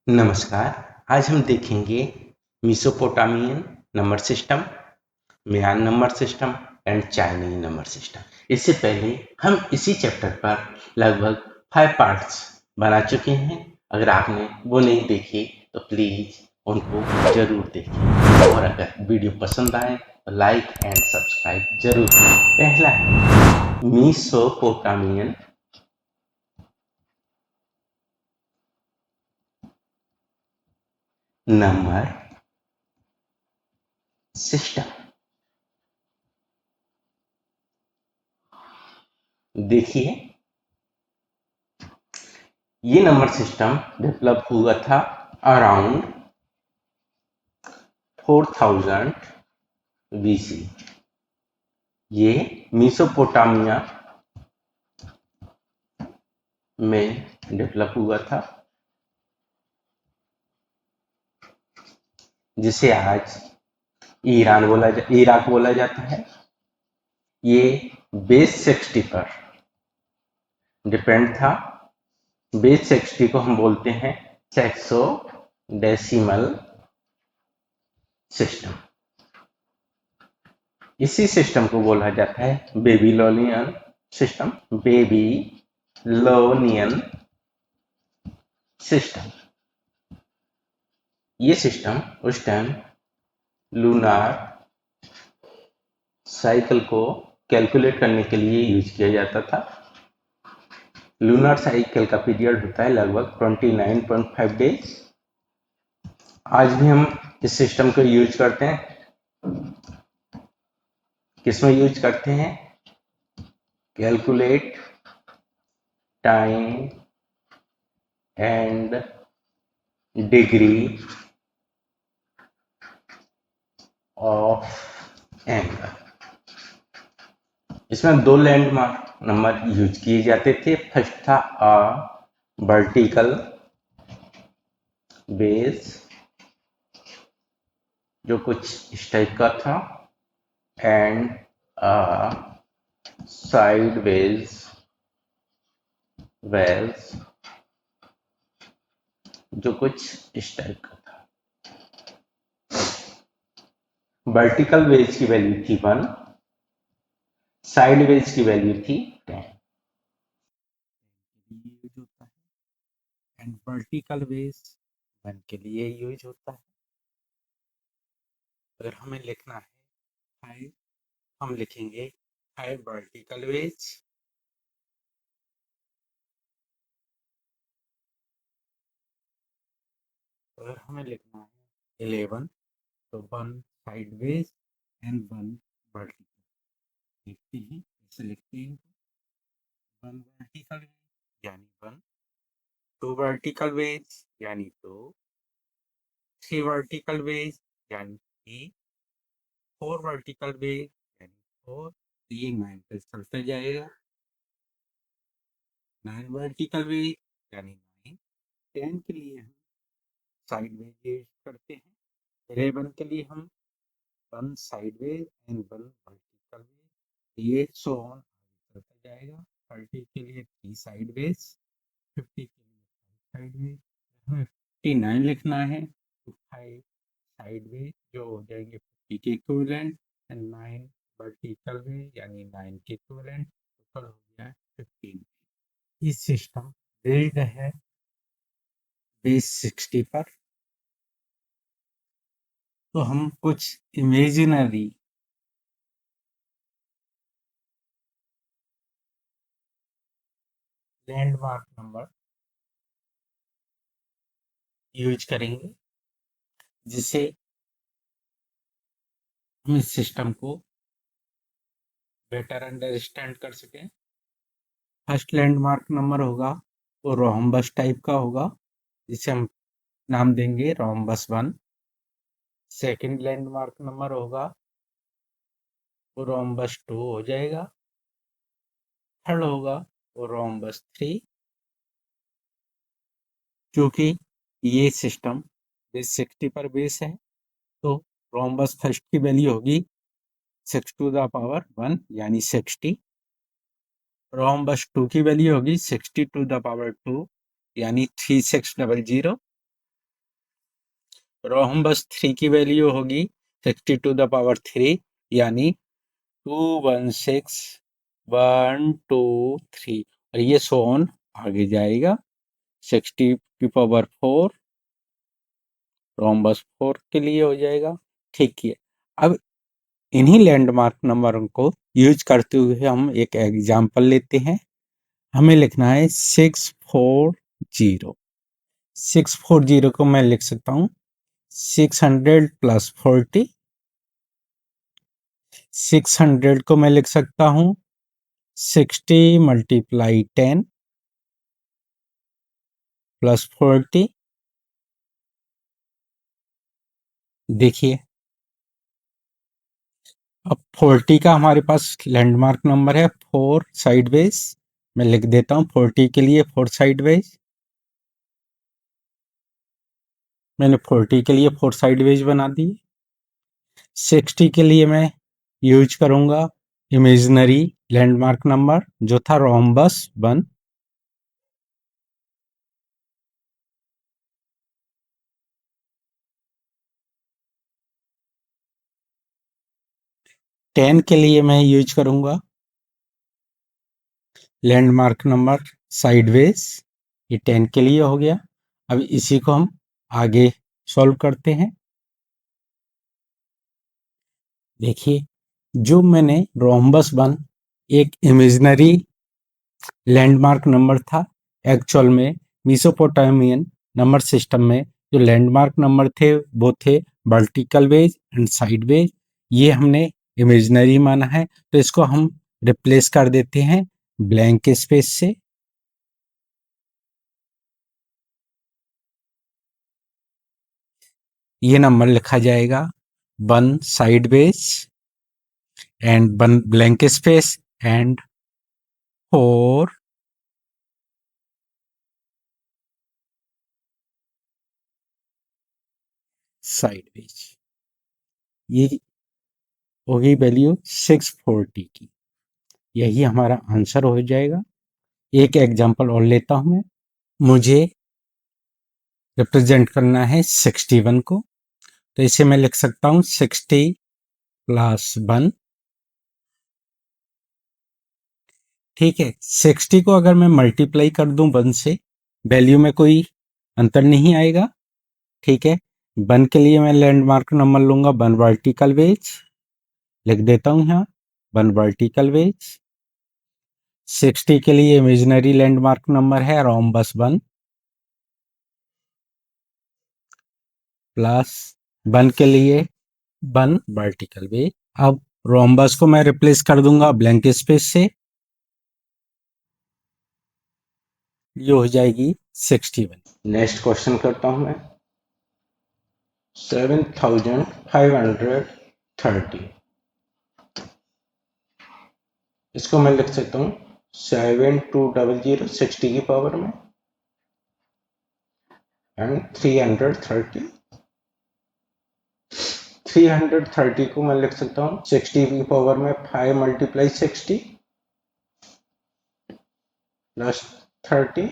नमस्कार। आज हम देखेंगे मेसोपोटामियन नंबर सिस्टम, म्यान number system and Chinese number system. इससे पहले हम इसी चैप्टर पर लगभग 5 पार्ट्स बना चुके हैं। अगर आपने वो नहीं देखे तो प्लीज उनको जरूर देखें, और अगर वीडियो पसंद आए तो लाइक एंड सब्सक्राइब जरूर करें। पहला है मेसोपोटामियन नंबर सिस्टम। देखिए, ये नंबर सिस्टम डेवलप हुआ था अराउंड 4000 BC। ये मेसोपोटामिया में डेवलप हुआ था, जिसे आज इराक बोला जाता है। ये बेस 60 पर डिपेंड था। बेस 60 को हम बोलते हैं सेक्सो डेसिमल सिस्टम। इसी सिस्टम को बोला जाता है बेबीलोनियन सिस्टम, बेबीलोनियन सिस्टम। ये सिस्टम उस टाइम लूनार साइकिल को कैलकुलेट करने के लिए यूज किया जाता था। लूनार साइकिल का पीरियड होता है लगभग 29.5 डेज। आज भी हम इस सिस्टम को यूज करते हैं। किसमें यूज करते हैं? Calculate time and degree of angle. इसमें दो लैंडमार्क नंबर यूज किए जाते थे। फर्स्ट था वर्टिकल बेस, जो कुछ इस टाइप का था, एंड साइड वेज, जो कुछ इस टाइप का था। वर्टिकल वेज की वैल्यू थी 1, साइड वेज की वैल्यू थी 10। यूज होता है एंड वर्टिकल बेस 1 के लिए यूज होता है। अगर हमें लिखना है 5, हम लिखेंगे 5 वर्टिकल बेस। अगर हमें लिखना है 11, तो 1 साइड बेस एंड 1 वर्टिकल। लिखते हैं, इसे लिखते हैं 1 वर्टिकल बेस यानी 1, 2 वर्टिकल बेस यानी 2, 3 वर्टिकल बेस यानी 3, 4 वर्टिकल बेस यानी 4। ये 9 पे चलता जाएगा। 9 वर्टिकल बेस यानी 9। 10 के लिए हम साइड वेज यूज करते हैं। 11 के लिए हम 1 side wedge and 1 vertical wedge. ये सो ऑन चलता जाएगा। 30 के लिए 3 साइड वेज, 50 के लिए 5 साइड वेज। हमें 59 लिखना है तो 5 साइड वेज जो हो जाएंगे 50 के इक्विवेलेंट, एंड 9 वर्टिकल वेज यानी 9 के इक्विवेलेंट। टोटल हो गया 15। इस सिस्टम बिल्ड है बेस 60 पर। तो हम कुछ इमेजिनरी लैंडमार्क नंबर यूज करेंगे, जिससे हम इस सिस्टम को बेटर अंडरस्टैंड कर सकें। फर्स्ट लैंडमार्क नंबर होगा वो रोम्बस टाइप का होगा, जिसे हम नाम देंगे रोम्बस 1। सेकंड लैंडमार्क नंबर होगा वो रोम्बस 2 हो जाएगा। थर्ड होगा वो रोम्बस 3। क्योंकि ये सिस्टम बेस 60 पर बेस है, तो रोम्बस फर्स्ट की वैल्यू होगी 6 टू द पावर 1 यानी 60। रोम्बस 2 की वैल्यू होगी 60 टू द पावर 2 यानी 3600। रोहम्बस 3 की वैल्यू होगी 60 टू द पावर 3 यानी 216 1 2 3 और ये सो ऑन आगे जाएगा 60 की पावर 4 रोहम्बस 4 के लिए हो जाएगा। ठीक है, अब इन्हीं लैंडमार्क नंबरों को यूज करते हुए हम एक एग्जाम्पल लेते हैं। हमें लिखना है 640। 640 को मैं लिख सकता हूँ 600 प्लस 40। 600 को मैं लिख सकता हूँ 60 मल्टीप्लाई 10 प्लस 40। देखिए अब 40 का हमारे पास लैंडमार्क नंबर है 4 साइडवेज। मैं लिख देता हूँ 40 के लिए 4 साइडवेज। मैंने 40 के लिए 4 साइडवेज बना दी। 60 के लिए मैं यूज करूंगा इमेजिनरी लैंडमार्क नंबर जो था रोम्बस 1। 10 के लिए मैं यूज करूंगा लैंडमार्क नंबर साइडवेज। ये 10 के लिए हो गया। अब इसी को हम आगे सॉल्व करते हैं। देखिए जो मैंने रोम्बस 1 एक इमेजिनरी लैंडमार्क नंबर था, एक्चुअल में मेसोपोटामियन नंबर सिस्टम में जो लैंडमार्क नंबर थे वो थे vertical wedge and side wedge. ये हमने इमेजिनरी माना है तो इसको हम रिप्लेस कर देते हैं ब्लैंक स्पेस से। ये नंबर लिखा जाएगा 1 side wedge and 1 blank space and 4 side wedge. ये होगी वैल्यू 640 की। यही हमारा आंसर हो जाएगा। एक एग्जांपल और लेता हूं मैं। मुझे रिप्रेजेंट करना है 61 को, तो इसे मैं लिख सकता हूं 60 प्लस 1। ठीक है, 60 को अगर मैं मल्टीप्लाई कर दूं 1 से, वैल्यू में कोई अंतर नहीं आएगा। ठीक है, 1 के लिए मैं लैंडमार्क नंबर लूंगा 1 वर्टिकल वेज, लिख देता हूं यहाँ 1 वर्टिकल वेज। 60 के लिए इमेजिनरी लैंडमार्क नंबर है रोम्बस 1 प्लस 1 के लिए 1 वर्टिकल वेज। अब रोम्बस को मैं रिप्लेस कर दूंगा ब्लैंक स्पेस से, ये हो जाएगी 61। नेक्स्ट क्वेश्चन करता हूं मैं 7530। इसको मैं लिख सकता हूँ 7200 60 की पावर में एंड 330। 330 को मैं लिख सकता हूँ 60 की पावर में 5 मल्टीप्लाई 60 प्लस 30।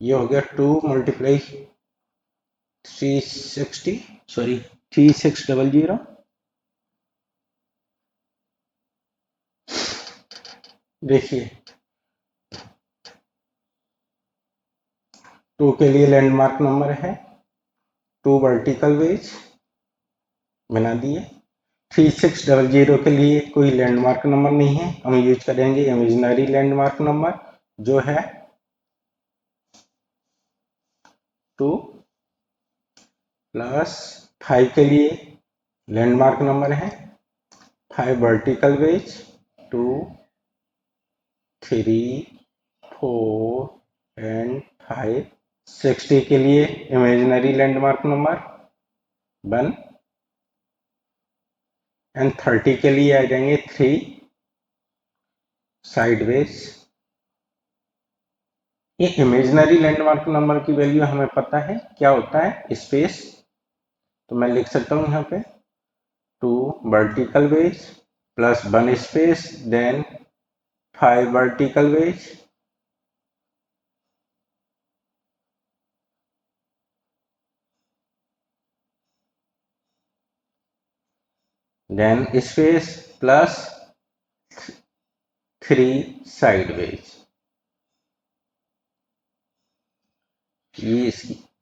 ये हो गया 2 मल्टीप्लाई 360 सॉरी 3600। देखिए 2 के लिए लैंडमार्क नंबर है 2 वर्टिकल वेज बना दिए। 3600 के लिए कोई लैंडमार्क नंबर नहीं है, हम यूज करेंगे इमेजिनरी लैंडमार्क नंबर जो है 2 प्लस 5 के लिए लैंडमार्क नंबर है 5 वर्टिकल वेज 2 3 4 एंड 5। 60 के लिए इमेजिनरी लैंडमार्क नंबर 1 एंड 30 के लिए आ जाएंगे 3 साइडवेज। ये इमेजिनरी लैंडमार्क नंबर की वैल्यू हमें पता है क्या होता है स्पेस, तो मैं लिख सकता हूं यहाँ पे 2 vertical wedge plus 1 space then 5 vertical wedge then space plus 3 side wedge. ये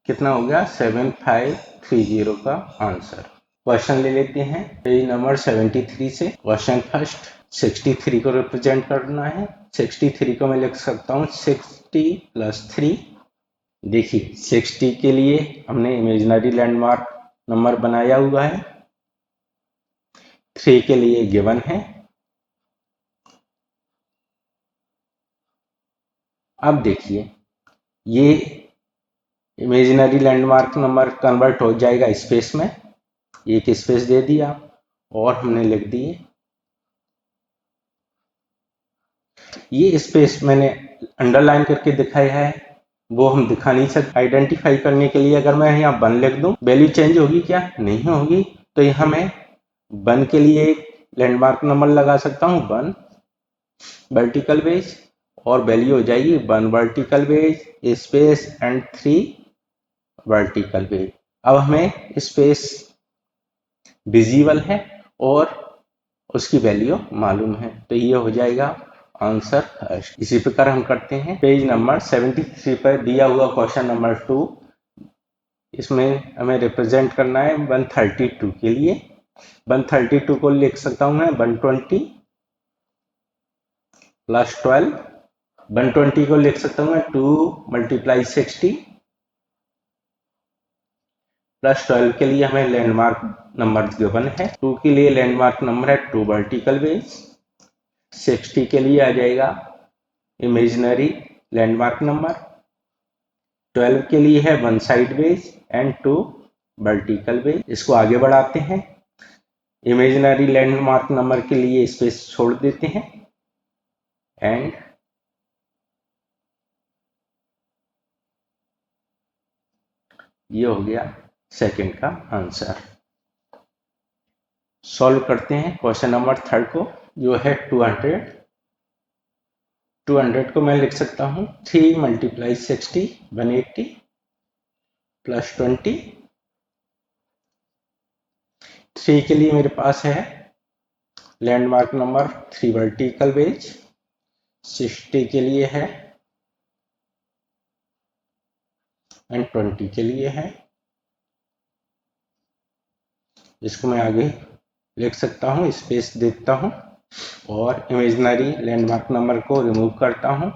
कितना हो गया 7530 का आंसर। क्वेश्चन ले लेते हैं पेज नंबर 73 से। क्वेश्चन फर्स्ट, 63 को रिप्रेजेंट करना है। 63 को मैं लिख सकता हूँ 60 + 3। देखिए 60 के लिए हमने इमेजिनरी लैंडमार्क नंबर बनाया हुआ है, 3 के लिए गिवन है। अब देखिए ये इमेजिनरी लैंडमार्क नंबर कन्वर्ट हो जाएगा स्पेस में, एक स्पेस दे दिया और हमने लिख दिए। ये स्पेस मैंने अंडरलाइन करके दिखाया है, वो हम दिखा नहीं सकते। आइडेंटिफाई करने के लिए अगर मैं यहाँ 1 लिख दूं, वैल्यू चेंज होगी क्या? नहीं होगी। तो यहाँ मैं 1 के लिए एक लैंडमार्क नंबर लगा सकता हूँ 1 वर्टिकल बेस, और वैल्यू हो जाएगी 1 vertical base space and 3 vertical base. अब हमें स्पेस विजिबल है और उसकी वैल्यू मालूम है, तो ये हो जाएगा आंसर फर्स्ट। इसी प्रकार हम करते हैं पेज नंबर 73 पर दिया हुआ क्वेश्चन नंबर 2। इसमें हमें रिप्रेजेंट करना है 132 के लिए। 132 को लिख सकता हूं मैं 120 + 12। 120 को लिख सकता हूं मैं 2 × 60 + 12 के लिए हमें लैंडमार्क नंबर गिवन है। 2 के लिए लैंडमार्क नंबर है 2 वर्टिकल बेस। 60 के लिए आ जाएगा इमेजिनरी लैंडमार्क नंबर। 12 के लिए है 1 साइडवेज एंड 2 वर्टिकल बेस। इसको आगे बढ़ाते हैं, इमेजिनरी लैंडमार्क नंबर के लिए स्पेस छोड़ देते हैं एंड ये हो गया सेकंड का आंसर। सॉल्व करते हैं क्वेश्चन नंबर 3 को, जो है 200। 200 को मैं लिख सकता हूँ 3 × 60 180 + 20। 3 के लिए मेरे पास है लैंडमार्क नंबर 3 वर्टिकल बेस। 60 के लिए है एंड 20 के लिए है। इसको मैं आगे लिख सकता हूँ, स्पेस देता हूँ और इमेजिनरी लैंडमार्क नंबर को रिमूव करता हूँ।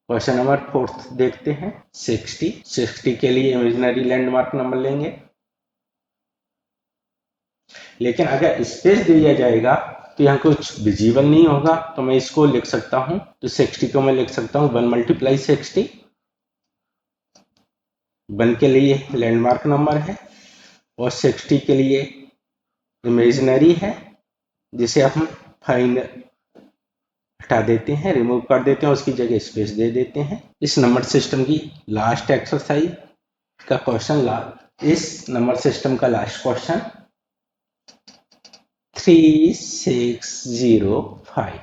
क्वेश्चन नंबर 4 देखते हैं। 60 के लिए इमेजिनरी लैंडमार्क नंबर लेंगे, लेकिन अगर स्पेस दिया जाएगा तो यहाँ कुछ विजिबल नहीं होगा, तो मैं इसको लिख सकता हूँ। तो 60 को मैं लिख सकता हूँ 1 × 60। 1 के लिए लैंडमार्क नंबर है और 60 के लिए इमेजिनरी है, जिसे हम फाइनल हटा देते हैं, रिमूव कर देते हैं, उसकी जगह स्पेस दे देते हैं। इस नंबर सिस्टम की लास्ट एक्सरसाइज का क्वेश्चन, इस नंबर सिस्टम का लास्ट क्वेश्चन 3605।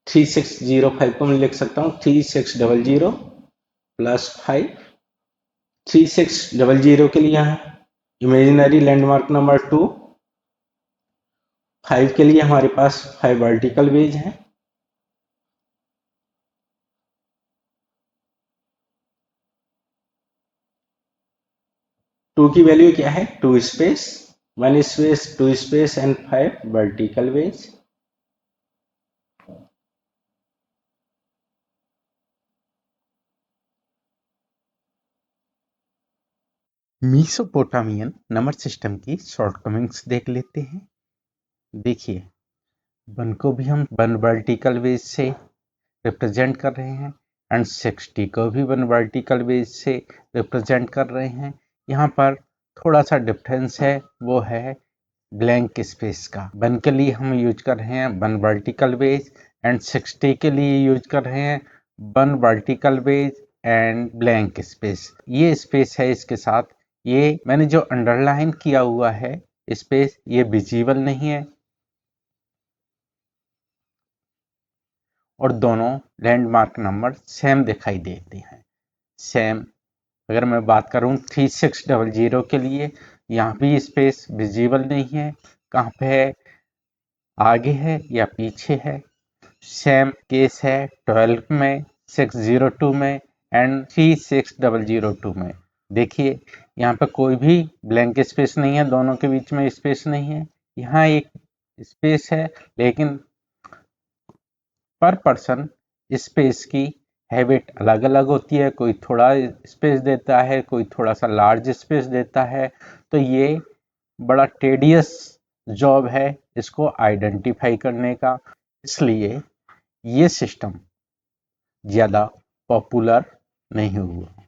3605 को मैं लिख सकता हूँ 3600 + 5। 3600 के लिए यहाँ इमेजिनरी लैंडमार्क नंबर 2। 5 के लिए हमारे पास 5 वर्टिकल बेस है। टू की वैल्यू क्या है? 2 space 1 space 2 space and 5 vertical base. Mesopotamian number system की शॉर्टकमिंग्स देख लेते हैं। देखिए 1 को भी हम 1 वर्टिकल बेस से रिप्रेजेंट कर रहे हैं एंड 60 को भी 1 वर्टिकल बेस से रिप्रेजेंट कर रहे हैं। यहाँ पर थोड़ा सा डिफरेंस है, वो है ब्लैंक स्पेस का। 1 के लिए हम यूज कर रहे हैं 1 वर्टिकल बेस एंड 60 के लिए यूज कर रहे हैं 1 vertical base and blank space. ये स्पेस है इसके साथ, ये मैंने जो अंडरलाइन किया हुआ है स्पेस, ये विजिबल नहीं है और दोनों लैंडमार्क नंबर सेम दिखाई देते हैं, सेम अगर मैं बात करूं 3600 के लिए, यहाँ भी स्पेस विजिबल नहीं है, कहाँ पे है, आगे है या पीछे है। सेम केस है 12 में, 602 में एंड 36002 में। देखिए यहाँ पे कोई भी ब्लैंक स्पेस नहीं है, दोनों के बीच में स्पेस नहीं है। यहाँ एक स्पेस है, लेकिन पर पर्सन स्पेस की हैबिट अलग अलग होती है। कोई थोड़ा स्पेस देता है, कोई थोड़ा सा लार्ज स्पेस देता है। तो ये बड़ा टेडियस जॉब है इसको आइडेंटिफाई करने का, इसलिए ये सिस्टम ज़्यादा पॉपुलर नहीं हुआ।